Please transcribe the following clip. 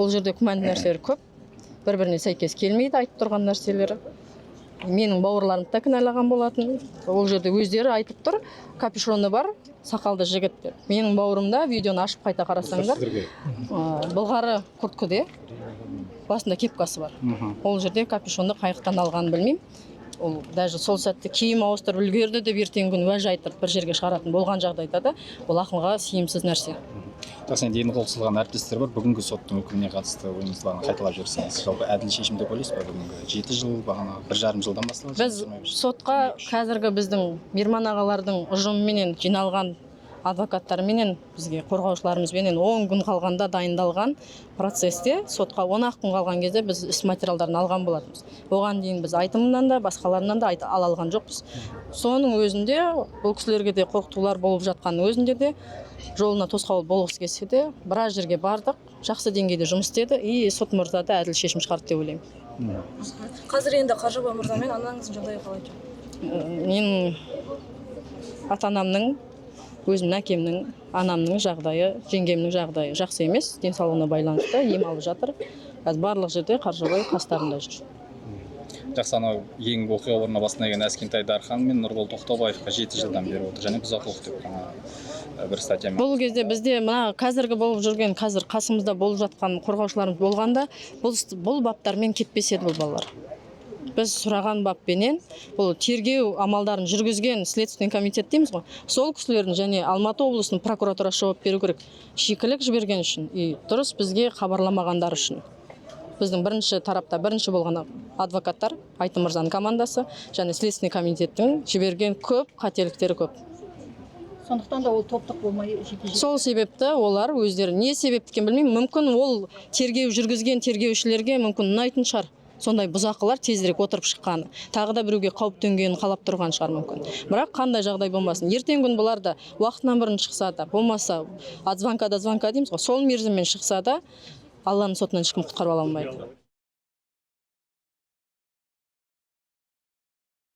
Бұл жерде күмәнді нәрселер көп, бір-біріне сәйкес келмейді айтып тұрған нәрселері. Менің бауырларымды да кінәлаған болатын. Ол жерде өздері айтып тұр, капюшоны бар, сақалды жігіт деп. Менің бауырымда видеоны ашып қайта қарасаңдар, былғары курткіде, басында кепкасы бар. Ол жерде капюшонды қайықтан алғанын білмеймін. Ол даже сол сәтте киім ауыстырып үлгерді деп ертеңгі күні уәж айтып бір жерге шығаратын болған жағдайда да ол ақылға сыйымсыз нәрсе. Сен дейін қол созған әріптестер бар, бүгінгі соттың үкіміне қатысты ойыңызды бағана қайталап жіберсеңіз, жалпы әділ шешім деп ойлайсыз ба бүгінгі? 7 жыл бағана 1,5 жылдан басталды. Біз сотқа қазіргі біздің Мейірман ағалардың ұжымыменен жиналған адвокаттарменен бізге қорғаушыларымызбенен 10 күн қалғанда дайындалған процесте сотқа 10 күн қалған кезде біз іс материалдарын алған болатынбыз. Оған дейін біз айтымынан да басқаларынан да ала алған жоқпыз. Соның өзінде бұл кісілерге де қорқытулар болып жатқанның өзінде де жолына тосқауыл болғысы келсе де біраз жерге бардық, жақсы деңгейде жұмыс істеді и сот мырза да әділ шешім шығарды деп ойлаймын. Қазір енді Қаржабай мырзамен анаңыздың жағдайы қалай тұр? Менің ата-анамның, өзімнің әкемнің, анамның жағдайы, жеңгемнің жағдайы жақсы емес, денсаулығына байланысты ем алып жатыр. Қазір барлық жерде Қаржабай қастарында жүр. Жақсы, анау ең оқиға орнына басына келген Әскентай Дархан мен Нұрбол Тоқтабаевқа 7 жылдан бері отыр, және бұзақылық деп бір статьямен. Бұл кезде бізде мына қазіргі болып жүрген, қазір қасымызда болып жатқан қорғаушыларымыз болғанда, бұл баптармен кетпес еді бұл балалар. Біз сұраған баппенен бұл тергеу амалдарын жүргізген Следственный комитет дейміз ғой. Сол кісілердің және Алматы облысының прокуратурасы жауап беру керек. Шикілік жіберген үшін и дұрыс бізге хабарламағандар үшін. Біздің бірінші тарапта бірінші болған адвокаттар, Айтым мырзаның командасы, және Следственный комитеттің жіберген көп қателіктері көп. Сондықтан да ол топтық болмай жеке-жеке. Сол себепті олар өздері не себептен білмеймін, мүмкін ол тергеу жүргізген тергеушілерге мүмкін ұнайтын шығар. Сондай бұзақылар тезірек отырып шыққаны, тағы да біреуге қауіп төнгенін қалап тұрған шығар мүмкін. Бірақ қандай жағдай болмасын, ертең күн бұлар да уақытынан бұрын шықса да, болмаса от звонка до звонка дейміз ғой, сол мерзіммен шықса да Алланың сотынан ешкім құтқарып ала алмайды.